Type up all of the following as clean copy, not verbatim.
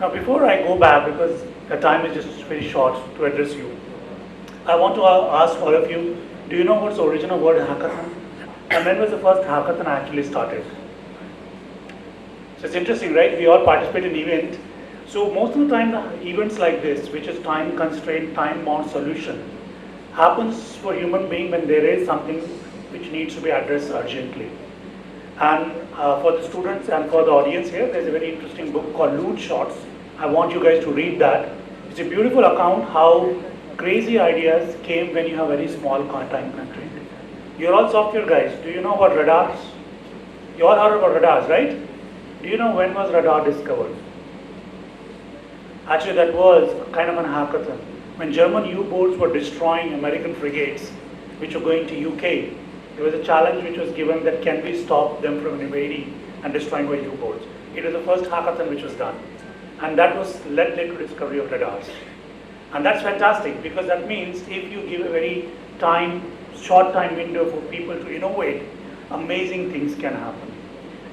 Now, before I go back, because the time is just very short to address you, I want to ask all of you, do you know what's the original word hackathon? And when was the first hackathon actually started? So it's interesting, right? We all participate in event. So most of the time, the events like this, which is time constraint, time bound solution, happens for human being when there is something which needs to be addressed urgently. And for the students and for the audience here, there's a very interesting book called Loot Shots. I want you guys to read that. It's a beautiful account how crazy ideas came when you have very small time constraint. You're all software guys. Do you know about radars? You all heard about radars, right? Do you know when was radar discovered? Actually, that was kind of an hackathon. When German U-boats were destroying American frigates, which were going to UK, there was a challenge which was given that can we stop them from invading and destroying our U-boats. It was the first hackathon which was done. And that was led to discovery of radars. And that's fantastic because that means if you give a very short time window for people to innovate, amazing things can happen.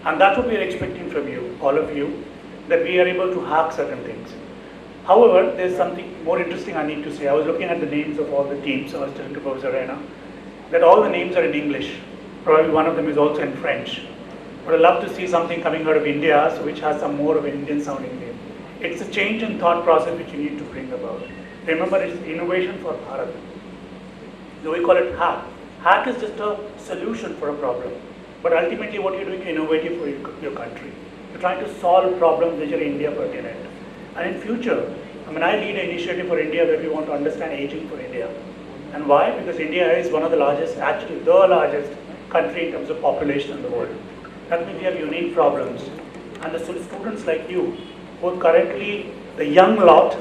And that's what we are expecting from you, all of you, that we are able to hack certain things. However, there's something more interesting I need to say. I was looking at the names of all the teams. I was telling to Professor Raina that all the names are in English. Probably one of them is also in French. But I'd love to see something coming out of India, which has some more of an Indian sounding name. It's a change in thought process which you need to bring about. Remember, it's innovation for Bharat. So we call it hack. Hack is just a solution for a problem. But ultimately what you're doing is innovative for your country. You're trying to solve problems which are India pertinent. And in future, I lead an initiative for India where we want to understand aging for India. And why? Because India is one of the largest, actually the largest country in terms of population in the world. That means we have unique problems. And the students like you, both currently the young lot,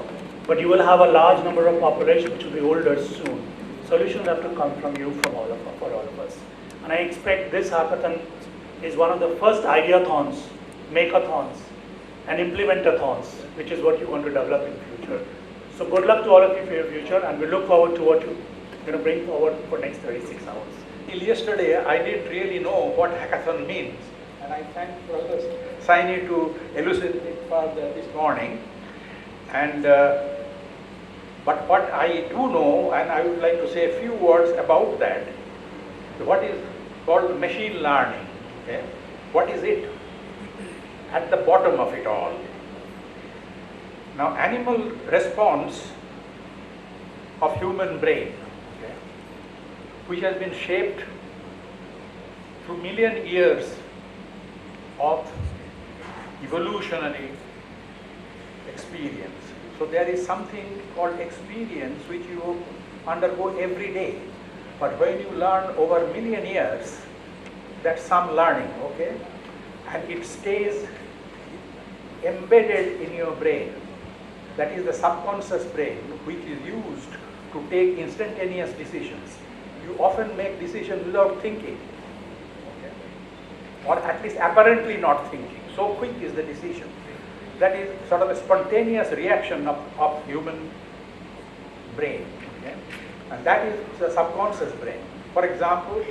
but you will have a large number of population which will be older soon. Solutions have to come from you, for all of us. And I expect this hackathon is one of the first ideathons, makeathons, and implementathons, which is what you want to develop in future. So good luck to all of you for your future, and we look forward to what you're going to bring forward for next 36 hours. Till yesterday, I didn't really know what hackathon means, and I thank Professor Saini to elucidate it further this morning. And but what I do know, and I would like to say a few words about that, what is called machine learning. Okay? What is it? At the bottom of it all. Now, animal response of human brain, okay, which has been shaped through million years of evolutionary experience. So there is something called experience which you undergo every day. But when you learn over million years, that's some learning, okay? And it stays embedded in your brain. That is the subconscious brain, which is used to take instantaneous decisions. You often make decisions without thinking, okay? Or at least apparently not thinking. So quick is the decision. That is sort of a spontaneous reaction of human brain, okay? And that is the subconscious brain. For example,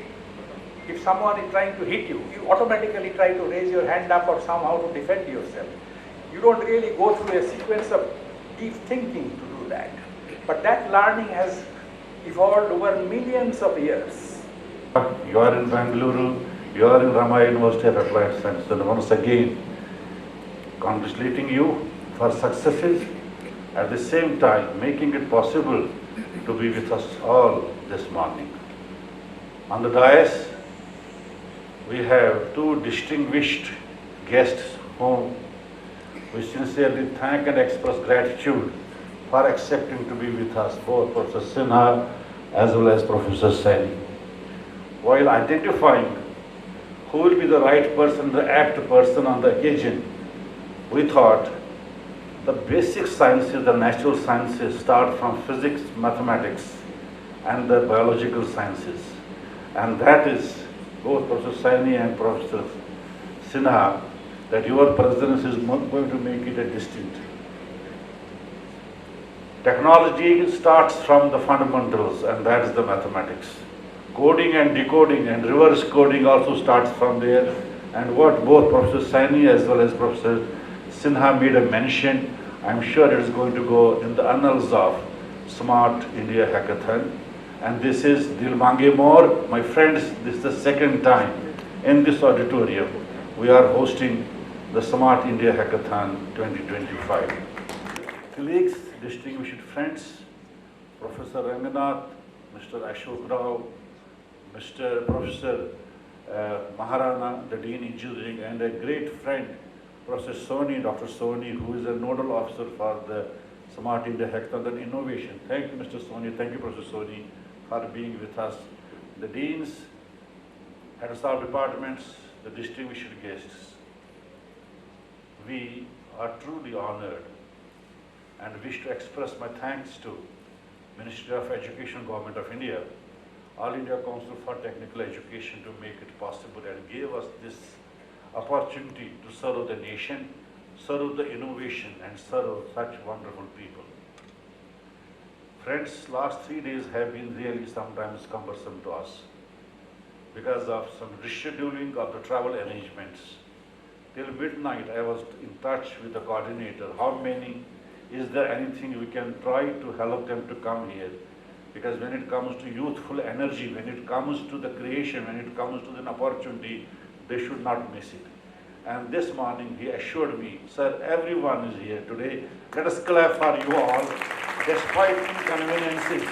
if someone is trying to hit you, you automatically try to raise your hand up or somehow to defend yourself. You don't really go through a sequence of deep thinking to do that. But that learning has evolved over millions of years. You are in Bengaluru, you are in Ramaiah University of Applied Science, and once again, congratulating you for successes, at the same time making it possible to be with us all this morning. On the dais, we have two distinguished guests whom we sincerely thank and express gratitude for accepting to be with us, both Professor Sinha as well as Professor Saini. While identifying who will be the right person, the apt person on the occasion, we thought the basic sciences, the natural sciences, start from physics, mathematics, and the biological sciences. And that is both Professor Saini and Professor Sinha, that your presence is not going to make it a distinct. Technology starts from the fundamentals, and that is the mathematics. Coding and decoding and reverse coding also starts from there. And what both Professor Saini as well as Professor Sinha made a mention I'm sure it is going to go in the annals of Smart India Hackathon. And this is Dil Mange More. My friends, this is the second time in this auditorium we are hosting the Smart India Hackathon 2025. Colleagues, distinguished friends, Professor Ranganath, Mr. Ashok Rao, Mr. Professor Maharana, the Dean Engineering, and a great friend, Professor Soni, Dr. Soni, who is a nodal officer for the Smart India Hackathon and Innovation. Thank you, Mr. Soni. Thank you, Professor Soni, for being with us. The deans, heads of departments, the distinguished guests. We are truly honored and wish to express my thanks to Ministry of Education, Government of India, All India Council for Technical Education to make it possible and gave us this opportunity to serve the nation, serve the innovation and serve such wonderful people. Friends, last 3 days have been really sometimes cumbersome to us because of some rescheduling of the travel arrangements. Till midnight I was in touch with the coordinator. How many? Is there anything we can try to help them to come here? Because when it comes to youthful energy, when it comes to the creation, when it comes to an opportunity, they should not miss it. And this morning he assured me, sir, everyone is here today. Let us clap for you all, despite inconveniences.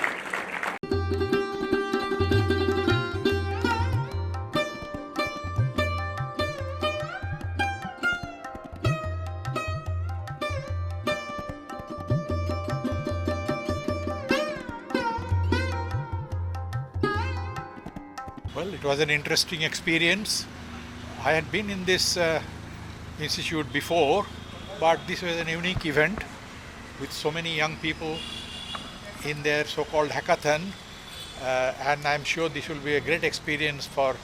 Well, it was an interesting experience. I had been in this institute before, but this was an unique event with so many young people in their so-called hackathon, and I'm sure this will be a great experience for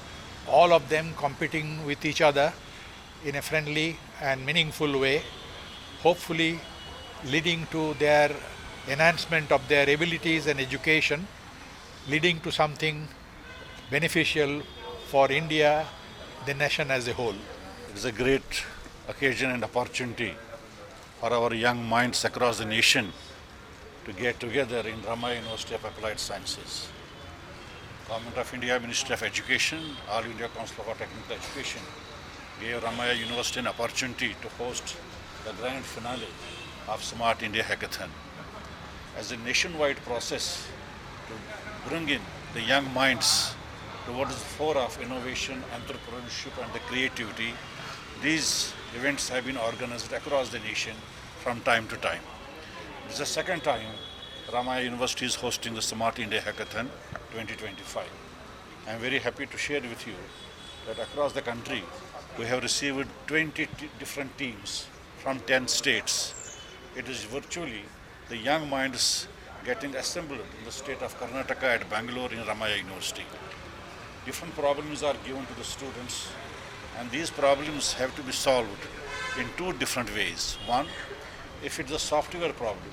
all of them competing with each other in a friendly and meaningful way, hopefully leading to their enhancement of their abilities and education, leading to something beneficial for India, the nation as a whole. It is a great occasion and opportunity for our young minds across the nation to get together in Ramaiah University of Applied Sciences. Government of India, Ministry of Education, All India Council for Technical Education gave Ramaiah University an opportunity to host the grand finale of Smart India Hackathon. As a nationwide process to bring in the young minds towards the fore of innovation, entrepreneurship and the creativity, these events have been organized across the nation from time to time. This is the second time Ramaiah University is hosting the Smart India Hackathon 2025. I am very happy to share with you that across the country we have received 20 different teams from 10 states. It is virtually the young minds getting assembled in the state of Karnataka at Bangalore in Ramaiah University. Different problems are given to the students, and these problems have to be solved in two different ways. One, if it's a software problem,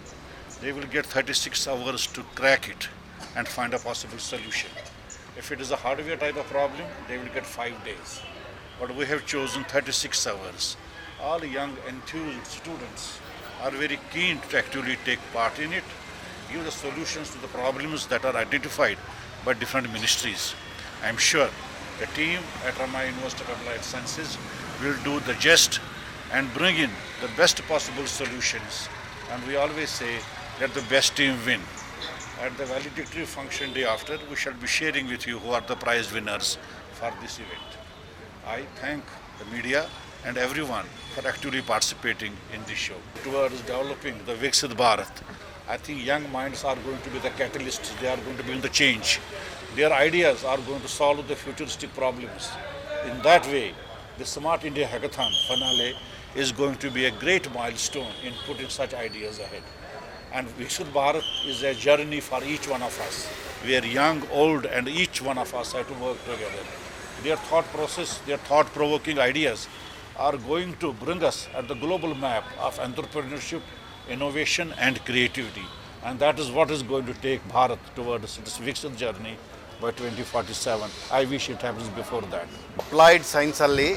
they will get 36 hours to crack it and find a possible solution. If it is a hardware type of problem, they will get 5 days. But we have chosen 36 hours. All young enthused students are very keen to actually take part in it, give the solutions to the problems that are identified by different ministries. I am sure the team at Ramaiah University of Applied Sciences will do the just and bring in the best possible solutions. And we always say, let the best team win. At the valedictory function day after, we shall be sharing with you who are the prize winners for this event. I thank the media and everyone for actively participating in this show. Towards developing the Viksit Bharat, I think young minds are going to be the catalysts. They are going to bring the change. Their ideas are going to solve the futuristic problems. In that way, the Smart India Hackathon finale is going to be a great milestone in putting such ideas ahead. And Viksit Bharat is a journey for each one of us. We are young, old, and each one of us have to work together. Their thought process, their thought-provoking ideas are going to bring us at the global map of entrepreneurship, innovation, and creativity. And that is what is going to take Bharat towards its Viksit journey by 2047. I wish it happens before that. Applied ಸೈನ್ಸಲ್ಲಿ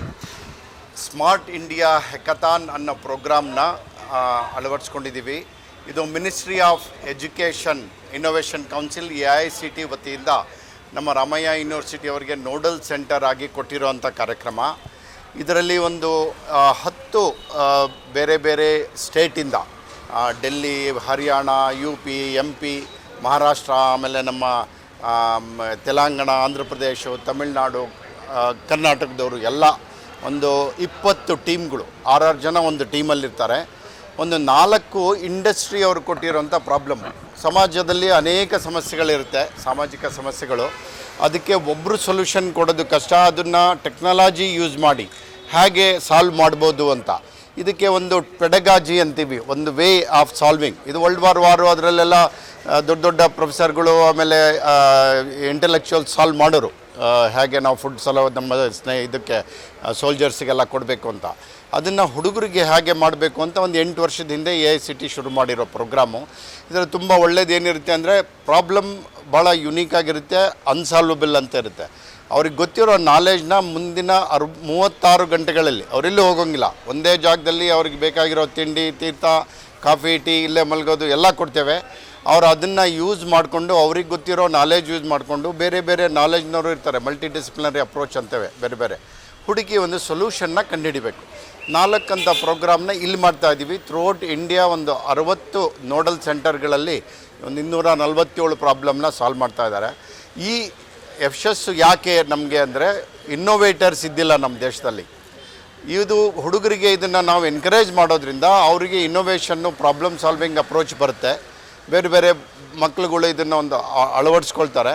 smart India hackathon ಅನ್ನೋ ಪ್ರೋಗ್ರಾಮ್ನ ಅಳವಡಿಸ್ಕೊಂಡಿದ್ದೀವಿ. ಇದು ministry of education innovation council AICT ವತಿಯಿಂದ ನಮ್ಮ Ramaiah university ಅವರಿಗೆ centre ಸೆಂಟರ್ ಆಗಿ ಕೊಟ್ಟಿರುವಂಥ ಕಾರ್ಯಕ್ರಮ. ಇದರಲ್ಲಿ ಒಂದು 10 ಬೇರೆ ಬೇರೆ ಸ್ಟೇಟಿಂದ ಡೆಲ್ಲಿ, ಹರಿಯಾಣ, UP, MP, ಮಹಾರಾಷ್ಟ್ರ, ಆಮೇಲೆ ನಮ್ಮ ತೆಲಂಗಾಣ, ಆಂಧ್ರ ಪ್ರದೇಶ, ತಮಿಳುನಾಡು, ಕರ್ನಾಟಕದವರು ಎಲ್ಲ ಒಂದು 20 ಟೀಮ್ಗಳು 6 ಜನ ಒಂದು ಟೀಮಲ್ಲಿರ್ತಾರೆ. ಒಂದು 4 ಇಂಡಸ್ಟ್ರಿ ಅವರು ಕೊಟ್ಟಿರೋಂಥ ಪ್ರಾಬ್ಲಮ್. ಸಮಾಜದಲ್ಲಿ ಅನೇಕ ಸಮಸ್ಯೆಗಳಿರುತ್ತೆ, ಸಾಮಾಜಿಕ ಸಮಸ್ಯೆಗಳು. ಅದಕ್ಕೆ ಒಬ್ಬರು ಸೊಲ್ಯೂಷನ್ ಕೊಡೋದು ಕಷ್ಟ, ಅದನ್ನು ಟೆಕ್ನಾಲಜಿ ಯೂಸ್ ಮಾಡಿ ಹೇಗೆ ಸಾಲ್ವ್ ಮಾಡ್ಬೋದು ಅಂತ. ಇದಕ್ಕೆ ಒಂದು ಪೆಡಗಾಜಿ ಅಂತೀವಿ, ಒಂದು ವೇ ಆಫ್ ಸಾಲ್ವಿಂಗ್. ಇದು World War I ಅದರಲ್ಲೆಲ್ಲ ದೊಡ್ಡ ದೊಡ್ಡ ಪ್ರೊಫೆಸರ್ಗಳು ಆಮೇಲೆ ಇಂಟೆಲೆಕ್ಚುವಲ್ ಸಾಲ್ವ್ ಮಾಡೋರು, ಹೇಗೆ ನಾವು ಫುಡ್ ನಮ್ಮ ಇದಕ್ಕೆ ಸೋಲ್ಜರ್ಸಿಗೆಲ್ಲ ಕೊಡಬೇಕು ಅಂತ. ಅದನ್ನು ಹುಡುಗರಿಗೆ ಹೇಗೆ ಮಾಡಬೇಕು ಅಂತ ಒಂದು 8 ವರ್ಷದ ಹಿಂದೆ AICT ಶುರು ಮಾಡಿರೋ ಪ್ರೋಗ್ರಾಮು. ಇದರಲ್ಲಿ ತುಂಬ ಒಳ್ಳೇದೇನಿರುತ್ತೆ ಅಂದರೆ ಪ್ರಾಬ್ಲಮ್ ಭಾಳ ಯುನೀಕಾಗಿರುತ್ತೆ, ಅನ್ಸಾಲ್ವಬಲ್ ಅಂತ ಇರುತ್ತೆ. ಅವ್ರಿಗೆ ಗೊತ್ತಿರೋ ನಾಲೆಜ್ನ ಮುಂದಿನ 36 ಗಂಟೆಗಳಲ್ಲಿ ಅವರೆಲ್ಲೂ ಹೋಗೋಂಗಿಲ್ಲ. ಒಂದೇ ಜಾಗದಲ್ಲಿ ಅವ್ರಿಗೆ ಬೇಕಾಗಿರೋ ತಿಂಡಿ, ತೀರ್ಥ, ಕಾಫಿ, ಟೀ, ಇಲ್ಲೇ ಮಲಗೋದು ಎಲ್ಲ ಕೊಡ್ತೇವೆ. ಅವರು ಅದನ್ನು ಯೂಸ್ ಮಾಡಿಕೊಂಡು ಅವ್ರಿಗೆ ಗೊತ್ತಿರೋ ನಾಲೆಜ್ ಯೂಸ್ ಮಾಡಿಕೊಂಡು ಬೇರೆ ಬೇರೆ ನಾಲೆಜ್ನವರು ಇರ್ತಾರೆ, ಮಲ್ಟಿ ಡಿಸಿಪ್ಲಿನರಿ ಅಪ್ರೋಚ್ ಅಂತೇವೆ, ಬೇರೆ ಬೇರೆ ಹುಡುಕಿ ಒಂದು ಸೊಲ್ಯೂಷನ್ನ ಕಂಡುಹಿಡಿಬೇಕು. 4 ಅಂತ ಪ್ರೋಗ್ರಾಮ್ನ ಇಲ್ಲಿ ಮಾಡ್ತಾಯಿದ್ದೀವಿ. ಥ್ರೂಔಟ್ ಇಂಡಿಯಾ ಒಂದು 60 ನೋಡಲ್ ಸೆಂಟರ್ಗಳಲ್ಲಿ ಒಂದು 247 ಪ್ರಾಬ್ಲಮ್ನ ಸಾಲ್ವ್ ಮಾಡ್ತಾಯಿದ್ದಾರೆ. ಈ ಯಶಸ್ಸು ಯಾಕೆ ನಮಗೆ ಅಂದರೆ ಇನ್ನೋವೇಟರ್ಸ್ ಇದ್ದಿಲ್ಲ ನಮ್ಮ ದೇಶದಲ್ಲಿ. ಇದು ಹುಡುಗರಿಗೆ ಇದನ್ನು ನಾವು ಎನ್ಕರೇಜ್ ಮಾಡೋದ್ರಿಂದ ಅವರಿಗೆ ಇನ್ನೋವೇಷನ್ನು, ಪ್ರಾಬ್ಲಮ್ ಸಾಲ್ವಿಂಗ್ ಅಪ್ರೋಚ್ ಬರುತ್ತೆ. ಬೇರೆ ಬೇರೆ ಮಕ್ಕಳುಗಳು ಇದನ್ನು ಒಂದು ಅಳವಡಿಸ್ಕೊಳ್ತಾರೆ.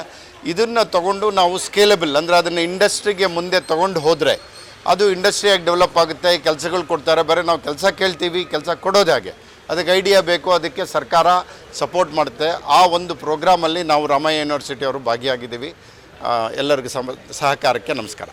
ಇದನ್ನು ತೊಗೊಂಡು ನಾವು ಸ್ಕೇಲೆಬಲ್ ಅಂದರೆ ಅದನ್ನು ಇಂಡಸ್ಟ್ರಿಗೆ ಮುಂದೆ ತೊಗೊಂಡು ಹೋದರೆ ಅದು ಇಂಡಸ್ಟ್ರಿಯಾಗಿ ಡೆವಲಪ್ ಆಗುತ್ತೆ, ಕೆಲಸಗಳು ಕೊಡ್ತಾರೆ. ಬರೀ ನಾವು ಕೆಲಸ ಕೇಳ್ತೀವಿ, ಕೆಲಸ ಕೊಡೋದು ಹಾಗೆ. ಅದಕ್ಕೆ ಐಡಿಯಾ ಬೇಕು, ಅದಕ್ಕೆ ಸರ್ಕಾರ ಸಪೋರ್ಟ್ ಮಾಡುತ್ತೆ. ಆ ಒಂದು ಪ್ರೋಗ್ರಾಮಲ್ಲಿ ನಾವು ರಾಮಯ್ಯ ಯೂನಿವರ್ಸಿಟಿ ಅವರು ಭಾಗಿಯಾಗಿದ್ದೀವಿ. ಎಲ್ಲರಿಗೂ ಸಹಕಾರಕ್ಕೆ ನಮಸ್ಕಾರ.